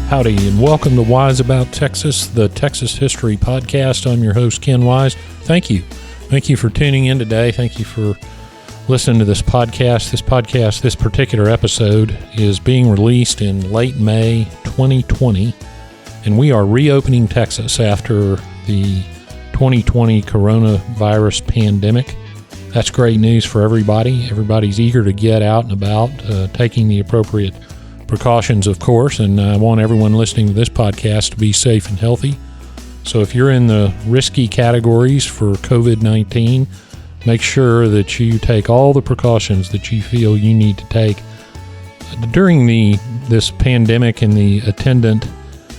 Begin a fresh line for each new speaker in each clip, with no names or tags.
Howdy, and welcome to Wise About Texas, the Texas History Podcast. I'm your host, Ken Wise. Thank you. Thank you for tuning in today. Thank you for listening to this podcast. This particular episode is being released in late May 2020, and we are reopening Texas after the 2020 coronavirus pandemic. That's great news for everybody. Everybody's eager to get out and about, taking the appropriate precautions, of course, and I want everyone listening to this podcast to be safe and healthy. So if you're in the risky categories for COVID-19, make sure that you take all the precautions that you feel you need to take. During this pandemic and the attendant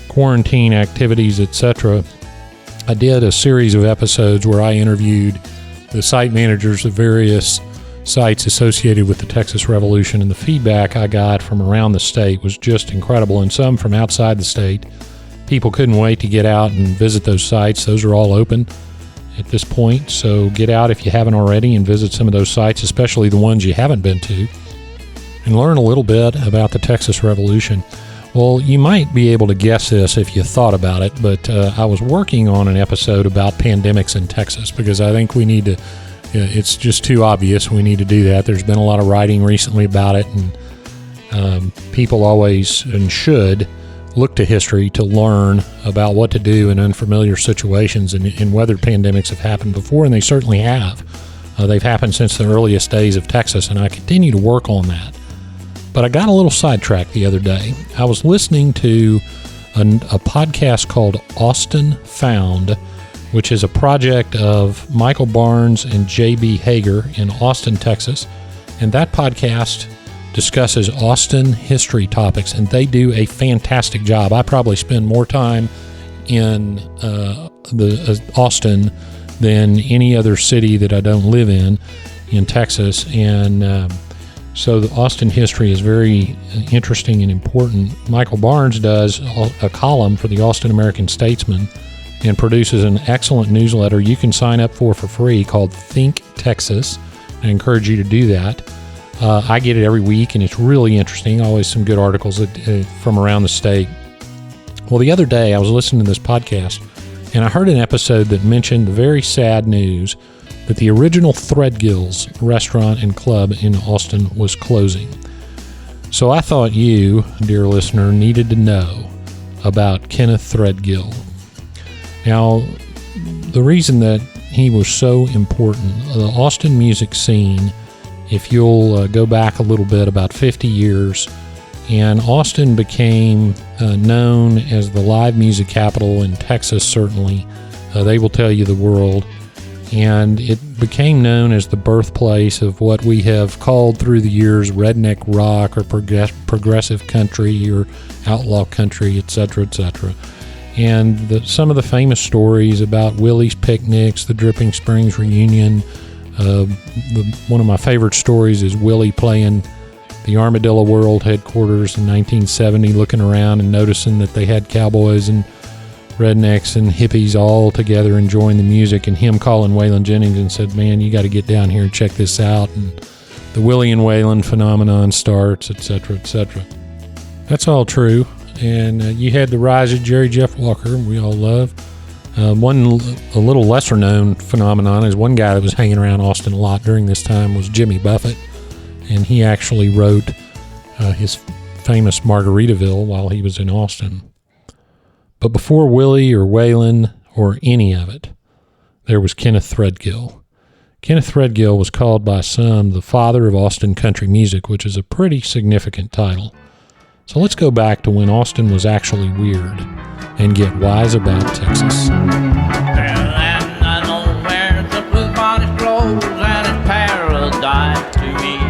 quarantine activities, etc., I did a series of episodes where I interviewed the site managers of various sites associated with the Texas Revolution, and the feedback I got from around the state was just incredible, and some from outside the state. People couldn't wait to get out and visit those sites. Those are all open at this point, so get out if you haven't already and visit some of those sites, especially the ones you haven't been to, and learn a little bit about the Texas Revolution. Well, you might be able to guess this if you thought about it, but I was working on an episode about pandemics in Texas because I think we need to. It's just too obvious we need to do that. There's been a lot of writing recently about it, and people always and should look to history to learn about what to do in unfamiliar situations, and whether pandemics have happened before, and they certainly have. They've happened since the earliest days of Texas, and I continue to work on that. But I got a little sidetracked the other day. I was listening to a podcast called Austin Found, which is a project of Michael Barnes and J.B. Hager in Austin, Texas. And that podcast discusses Austin history topics, and they do a fantastic job. I probably spend more time in Austin than any other city that I don't live in Texas. And so the Austin history is very interesting and important. Michael Barnes does a column for the Austin American-Statesman and produces an excellent newsletter you can sign up for free called Think Texas. I encourage you to do that. I get it every week, and it's really interesting. Always some good articles from around the state. Well, the other day I was listening to this podcast, and I heard an episode that mentioned the very sad news that the original Threadgill's restaurant and club in Austin was closing. So I thought you, dear listener, needed to know about Kenneth Threadgill. Now, the reason that he was so important, the Austin music scene, if you'll go back a little bit, about 50 years, and Austin became known as the live music capital in Texas, certainly. They will tell you the world. And it became known as the birthplace of what we have called through the years redneck rock or progressive country or outlaw country, etc., etc. And some of the famous stories about Willie's picnics, the Dripping Springs reunion. One of my favorite stories is Willie playing the Armadillo World headquarters in 1970, looking around and noticing that they had cowboys and rednecks and hippies all together enjoying the music, and him calling Waylon Jennings and said, "Man, you got to get down here and check this out." And the Willie and Waylon phenomenon starts, etc., etc. That's all true. And you had the rise of Jerry Jeff Walker, we all love. A little lesser known phenomenon is one guy that was hanging around Austin a lot during this time was Jimmy Buffett, and he actually wrote his famous Margaritaville while he was in Austin. But before Willie or Waylon or any of it, there was Kenneth Threadgill. Kenneth Threadgill was called by some the father of Austin country music, which is a pretty significant title. So let's go back to when Austin was actually weird and get wise about Texas.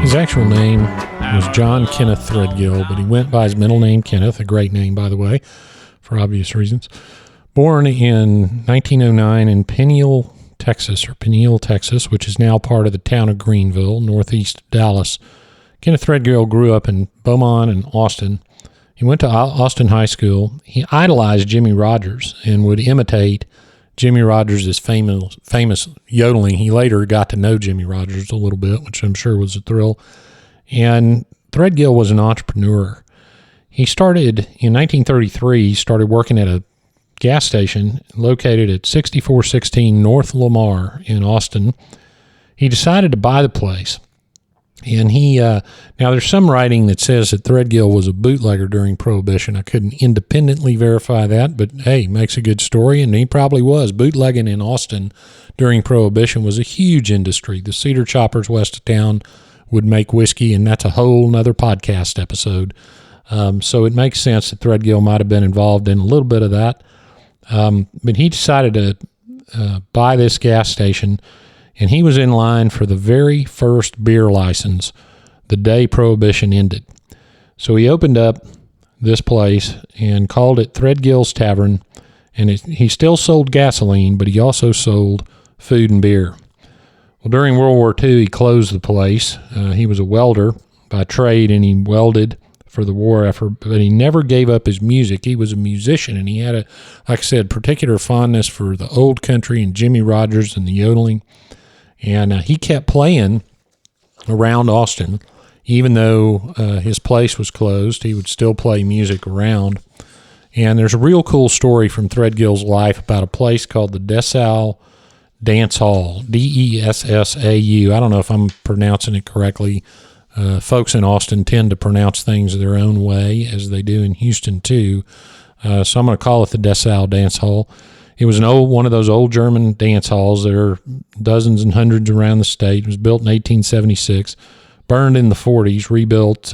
His actual name was John Kenneth Threadgill, but he went by his middle name Kenneth, a great name, by the way, for obvious reasons. Born in 1909 in Peniel, Texas, which is now part of the town of Greenville, northeast of Dallas. Kenneth Threadgill grew up in Beaumont and Austin. He went to Austin High School. He idolized Jimmie Rogers and would imitate Jimmie Rogers is famous yodeling. He later got to know Jimmie Rogers a little bit, which I'm sure was a thrill. And Threadgill was an entrepreneur. He started in 1933. He started working at a gas station located at 6416 North Lamar in Austin. He decided to buy the place. And he now there's some writing that says that Threadgill was a bootlegger during Prohibition. I couldn't independently verify that, but hey, makes a good story, and he probably was. Bootlegging in Austin during Prohibition was a huge industry. The cedar choppers west of town would make whiskey, and that's a whole nother podcast episode. So it makes sense that Threadgill might have been involved in a little bit of that. But he decided to buy this gas station, and he was in line for the very first beer license the day Prohibition ended. So he opened up this place and called it Threadgill's Tavern, and he still sold gasoline, but he also sold food and beer. Well, during World War II, he closed the place. He was a welder by trade, and he welded for the war effort, but he never gave up his music. He was a musician, and he had like I said, particular fondness for the old country and Jimmie Rogers and the yodeling. And he kept playing around Austin. Even though his place was closed, he would still play music around. And there's a real cool story from Threadgill's life about a place called the Dessau Dance Hall, Dessau. I don't know if I'm pronouncing it correctly. Folks in Austin tend to pronounce things their own way, as they do in Houston too. So I'm going to call it the Dessau Dance Hall. It was one of those old German dance halls. There are dozens and hundreds around the state. It was built in 1876, burned in the 40s, rebuilt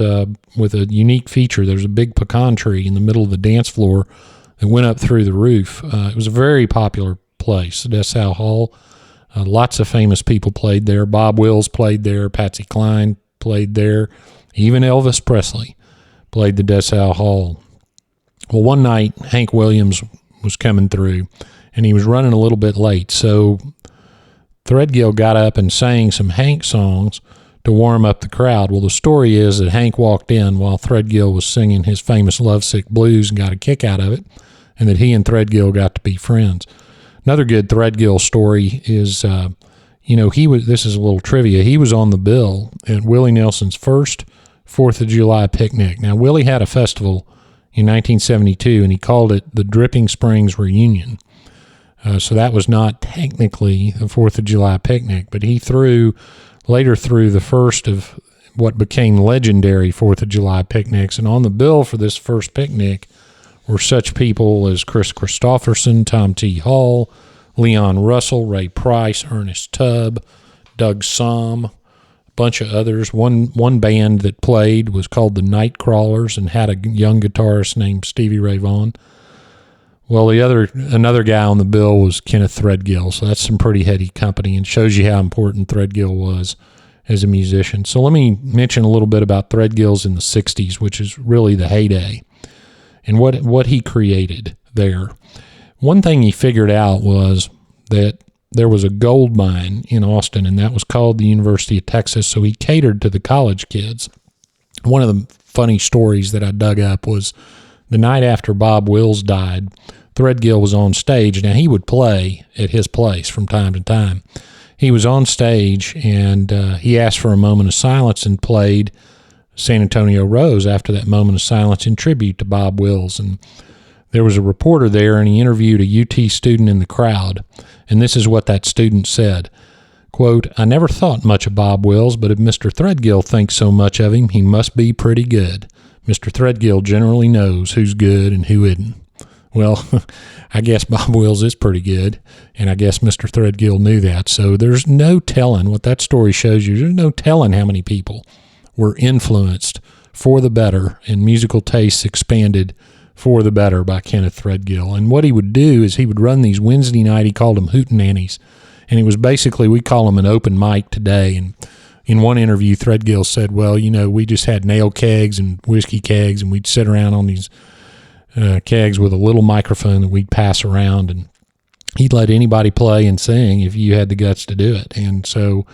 with a unique feature. There's a big pecan tree in the middle of the dance floor that went up through the roof. It was a very popular place, the Dessau Hall. Lots of famous people played there. Bob Wills played there. Patsy Cline played there. Even Elvis Presley played the Dessau Hall. Well, one night, Hank Williams was coming through, and he was running a little bit late. So Threadgill got up and sang some Hank songs to warm up the crowd. Well, the story is that Hank walked in while Threadgill was singing his famous Lovesick Blues and got a kick out of it, and that he and Threadgill got to be friends. Another good Threadgill story is, this is a little trivia. He was on the bill at Willie Nelson's first 4th of July picnic. Now, Willie had a festival in 1972, and he called it the Dripping Springs Reunion. So that was not technically the 4th of July picnic, but he later threw the first of what became legendary 4th of July picnics. And on the bill for this first picnic were such people as Chris Christopherson, Tom T. Hall, Leon Russell, Ray Price, Ernest Tubb, Doug Somm, bunch of others. One band that played was called the Nightcrawlers and had a young guitarist named Stevie Ray Vaughan. Well, another guy on the bill was Kenneth Threadgill, so that's some pretty heady company and shows you how important Threadgill was as a musician. So let me mention a little bit about Threadgill's in the 60s, which is really the heyday, and what he created there. One thing he figured out was that there was a gold mine in Austin, and that was called the University of Texas, so he catered to the college kids. One of the funny stories that I dug up was the night after Bob Wills died, Threadgill was on stage. Now, he would play at his place from time to time. He was on stage, and he asked for a moment of silence and played San Antonio Rose after that moment of silence in tribute to Bob Wills. And there was a reporter there, and he interviewed a UT student in the crowd, and this is what that student said. Quote, "I never thought much of Bob Wills, but if Mr. Threadgill thinks so much of him, he must be pretty good. Mr. Threadgill generally knows who's good and who isn't." Well, I guess Bob Wills is pretty good, and I guess Mr. Threadgill knew that. So there's no telling what that story shows you. There's no telling how many people were influenced for the better and musical tastes expanded for the better by Kenneth Threadgill. And what he would do is he would run these Wednesday night, he called them hootenanies, and it was basically, we call them an open mic today. And in one interview, Threadgill said, well, we just had nail kegs and whiskey kegs, and we'd sit around on these kegs with a little microphone that we'd pass around, and he'd let anybody play and sing if you had the guts to do it. And so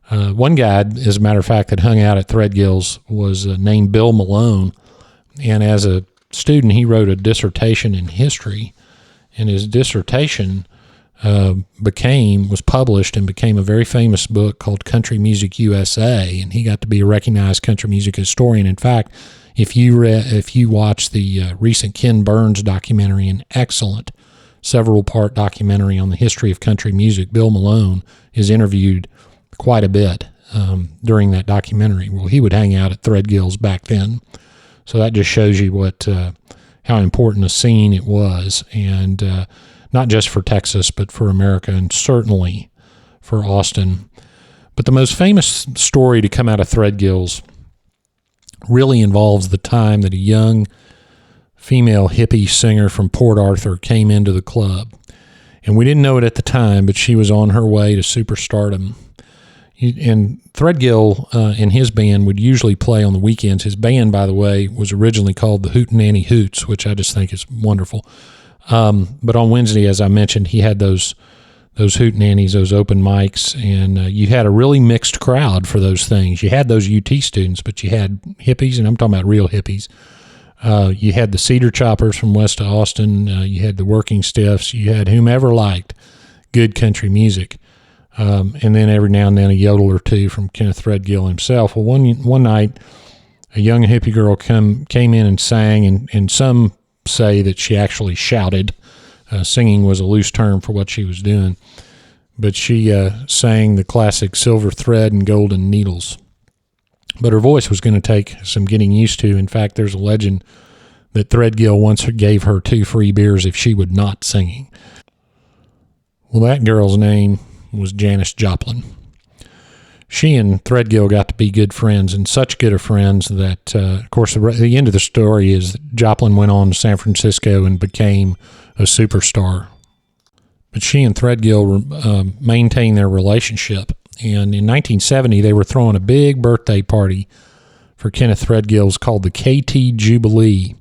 one guy, as a matter of fact, that hung out at Threadgill's was named Bill Malone, and as a student, he wrote a dissertation in history, and his dissertation was published and became a very famous book called Country Music USA, and he got to be a recognized country music historian. In fact, if you watch the recent Ken Burns documentary, an excellent several-part documentary on the history of country music, Bill Malone is interviewed quite a bit during that documentary. Well, he would hang out at Threadgill's back then, so that just shows you how important a scene it was, and not just for Texas, but for America, and certainly for Austin. But the most famous story to come out of Threadgill's really involves the time that a young female hippie singer from Port Arthur came into the club. And we didn't know it at the time, but she was on her way to superstardom. And Threadgill and his band would usually play on the weekends. His band, by the way, was originally called the Hootenanny Hoots, which I just think is wonderful. But on Wednesday, as I mentioned, he had those hootenannies, those open mics, and you had a really mixed crowd for those things. You had those UT students, but you had hippies, and I'm talking about real hippies. You had the cedar choppers from west of Austin. You had the working stiffs. You had whomever liked good country music. And then every now and then a yodel or two from Kenneth Threadgill himself. Well, one night, a young hippie girl came in and sang, and some say that she actually shouted. Singing was a loose term for what she was doing. But she sang the classic Silver Thread and Golden Needles. But her voice was going to take some getting used to. In fact, there's a legend that Threadgill once gave her 2 free beers if she would not sing. Well, that girl's name was Janis Joplin. She and Threadgill got to be good friends, and such good of friends that, of course, the end of the story is that Joplin went on to San Francisco and became a superstar. But she and Threadgill maintained their relationship, and in 1970 they were throwing a big birthday party for Kenneth Threadgill's called the KT Jubilee,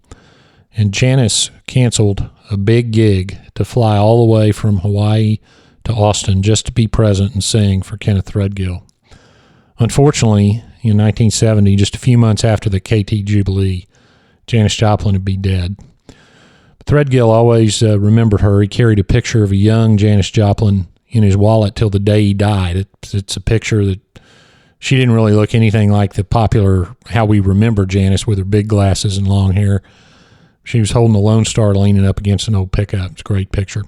and Janis canceled a big gig to fly all the way from Hawaii to Austin just to be present and sing for Kenneth Threadgill. Unfortunately, in 1970, just a few months after the KT Jubilee, Janis Joplin would be dead. But Threadgill always remembered her. He carried a picture of a young Janis Joplin in his wallet till the day he died. It's a picture that she didn't really look anything like the popular, how we remember Janis with her big glasses and long hair. She was holding a Lone Star leaning up against an old pickup. It's a great picture.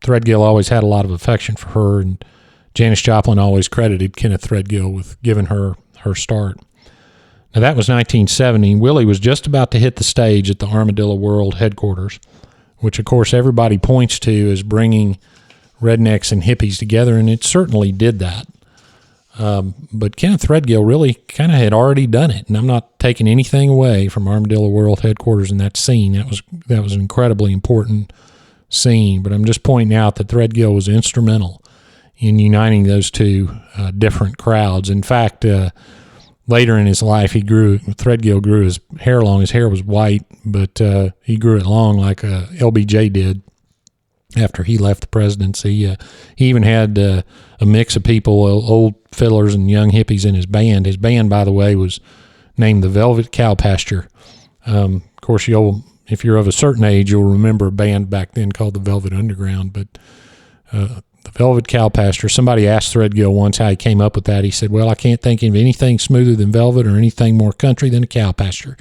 Threadgill always had a lot of affection for her, and Janis Joplin always credited Kenneth Threadgill with giving her start. Now, that was 1970. Willie was just about to hit the stage at the Armadillo World headquarters, which, of course, everybody points to as bringing rednecks and hippies together, and it certainly did that. But Kenneth Threadgill really kind of had already done it, and I'm not taking anything away from Armadillo World headquarters in that scene. That was an incredibly important scene, but I'm just pointing out that Threadgill was instrumental in uniting those two different crowds. In fact, later in his life, Threadgill grew his hair long. His hair was white, but he grew it long like LBJ did after he left the presidency. He even had a mix of people, old fiddlers and young hippies in his band. His band, by the way, was named the Velvet Cow Pasture. Of course, if you're of a certain age, you'll remember a band back then called the Velvet Underground, but the Velvet Cow Pasture. Somebody asked Threadgill once how he came up with that. He said, well, I can't think of anything smoother than velvet or anything more country than a cow pasture.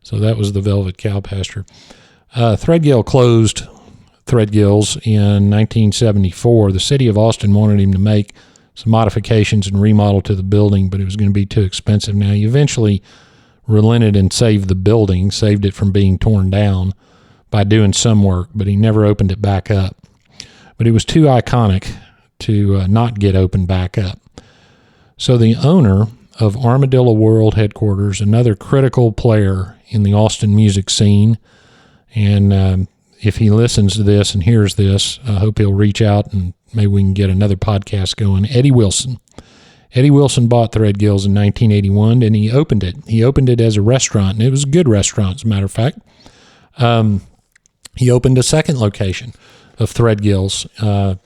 So that was the Velvet Cow Pasture. Threadgill closed Threadgill's in 1974. The city of Austin wanted him to make some modifications and remodel to the building, but it was going to be too expensive. Now, he eventually relented and saved the building, saved it from being torn down by doing some work, but he never opened it back up. But it was too iconic to not get opened back up. So the owner of Armadillo World headquarters, another critical player in the Austin music scene, and if he listens to this and hears this, I hope he'll reach out and maybe we can get another podcast going. Eddie Wilson. Eddie Wilson bought Threadgill's in 1981, and he opened it. He opened it as a restaurant, and it was a good restaurant, as a matter of fact. He opened a second location of Threadgill's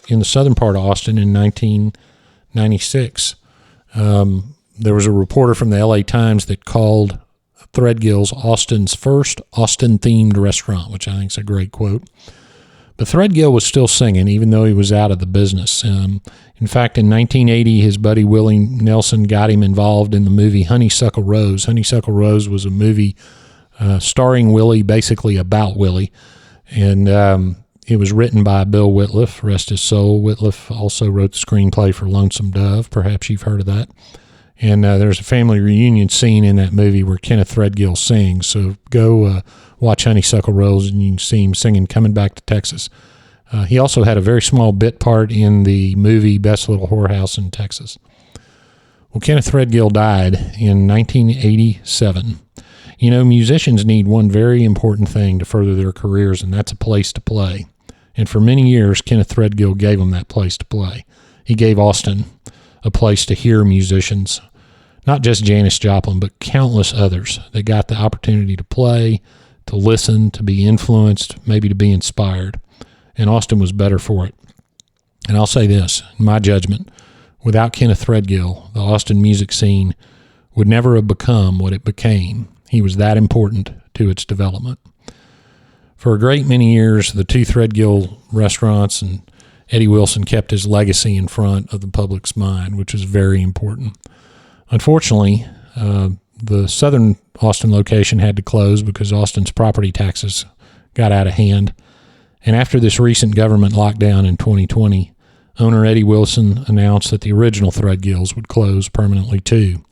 in the southern part of Austin in 1996. There was a reporter from the LA Times that called Threadgill's Austin's first Austin-themed restaurant, which I think is a great quote. But Threadgill was still singing, even though he was out of the business. In fact, in 1980, his buddy Willie Nelson got him involved in the movie Honeysuckle Rose. Honeysuckle Rose was a movie starring Willie, basically about Willie. And it was written by Bill Whitliff, rest his soul. Whitliff also wrote the screenplay for Lonesome Dove. Perhaps you've heard of that. And there's a family reunion scene in that movie where Kenneth Threadgill sings. So go watch Honeysuckle Rose, and you can see him singing Coming Back to Texas. He also had a very small bit part in the movie Best Little Whorehouse in Texas. Well, Kenneth Threadgill died in 1987. You know, musicians need one very important thing to further their careers, and that's a place to play. And for many years, Kenneth Threadgill gave them that place to play. He gave Austin a place to hear musicians, not just Janis Joplin, but countless others that got the opportunity to play, to listen, to be influenced, maybe to be inspired. And Austin was better for it. And I'll say this, in my judgment, without Kenneth Threadgill, the Austin music scene would never have become what it became. He was that important to its development. For a great many years, the two Threadgill restaurants and Eddie Wilson kept his legacy in front of the public's mind, which was very important. Unfortunately, the southern Austin location had to close because Austin's property taxes got out of hand. And after this recent government lockdown in 2020, owner Eddie Wilson announced that the original Threadgills would close permanently too.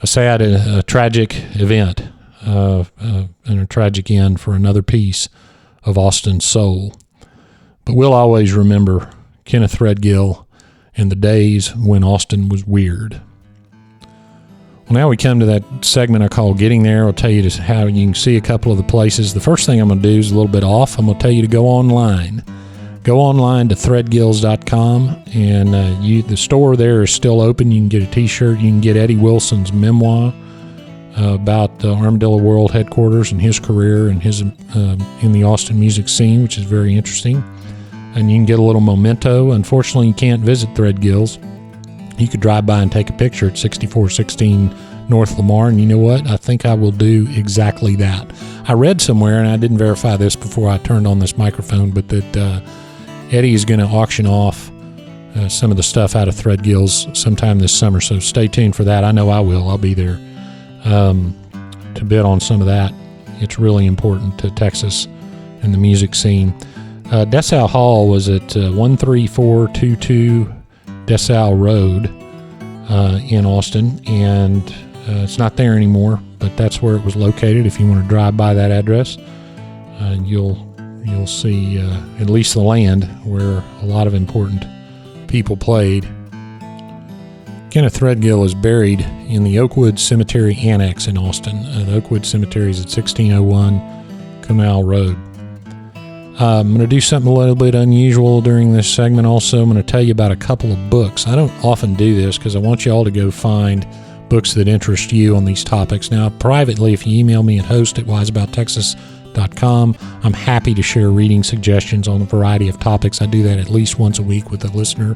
A sad, a tragic event, and a tragic end for another piece of Austin's soul. But we'll always remember Kenneth Threadgill and the days when Austin was weird. Well, now we come to that segment I call Getting There. I'll tell you how you can see a couple of the places. The first thing I'm going to do is a little bit off. I'm going to tell you to go online. Go online to threadgills.com, and the store there is still open. You can get a T-shirt. You can get Eddie Wilson's memoir about the Armadillo World headquarters and his career and his in the Austin music scene, which is very interesting. And you can get a little memento. Unfortunately, you can't visit Threadgills. You could drive by and take a picture at 6416 North Lamar, and you know what? I think I will do exactly that. I read somewhere, and I didn't verify this before I turned on this microphone, but that Eddie is going to auction off some of the stuff out of Threadgills sometime this summer, so stay tuned for that. I know I will. I'll be there to bid on some of that. It's really important to Texas and the music scene. Dessau Hall was at 13422 Dessau Road in Austin, and it's not there anymore, but that's where it was located. If you want to drive by that address, you'll see at least the land where a lot of important people played. Kenneth Threadgill is buried in the Oakwood Cemetery Annex in Austin. The Oakwood Cemetery is at 1601 Canal Road. I'm going to do something a little bit unusual during this segment also. I'm going to tell you about a couple of books. I don't often do this because I want you all to go find books that interest you on these topics. Now, privately, if you email me at host@wiseabouttexas.com, I'm happy to share reading suggestions on a variety of topics. I do that at least once a week with a listener,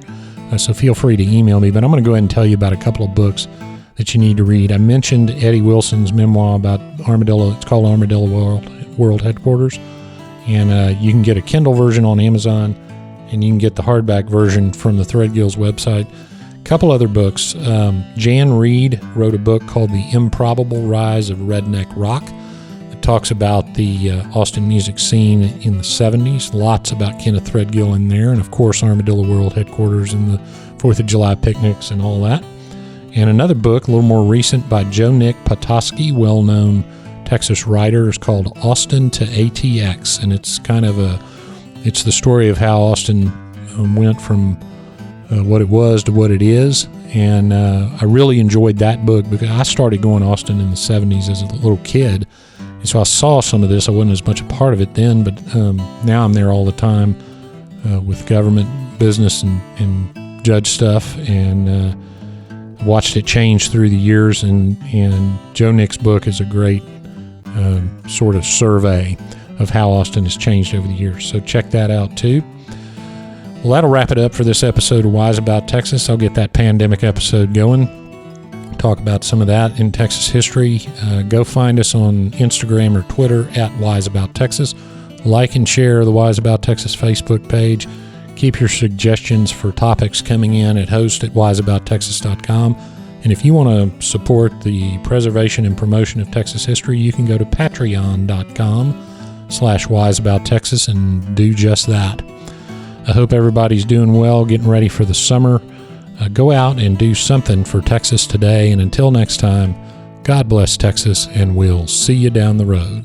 so feel free to email me. But I'm going to go ahead and tell you about a couple of books that you need to read. I mentioned Eddie Wilson's memoir about Armadillo. It's called Armadillo World Headquarters. And you can get a Kindle version on Amazon, and you can get the hardback version from the Threadgills website. A couple other books. Jan Reed wrote a book called The Improbable Rise of Redneck Rock. It talks about the Austin music scene in the 70s. Lots about Kenneth Threadgill in there, and of course Armadillo World Headquarters and the 4th of July picnics and all that. And another book, a little more recent, by Joe Nick Potosky, well-known Texas writer, is called Austin to ATX, and it's kind of it's the story of how Austin went from what it was to what it is, and I really enjoyed that book because I started going to Austin in the 70s as a little kid, and so I saw some of this. I wasn't as much a part of it then, but now I'm there all the time with government business and judge stuff, and watched it change through the years, and Joe Nick's book is a great sort of survey of how Austin has changed over the years. So check that out too. Well, that'll wrap it up for this episode of Wise About Texas. I'll get that pandemic episode going. Talk about some of that in Texas history. Go find us on Instagram or Twitter at Wise About Texas. Like and share the Wise About Texas Facebook page. Keep your suggestions for topics coming in at host@wiseabouttexas.com. And if you want to support the preservation and promotion of Texas history, you can go to patreon.com/wiseabouttexas and do just that. I hope everybody's doing well, getting ready for the summer. Go out and do something for Texas today. And until next time, God bless Texas, and we'll see you down the road.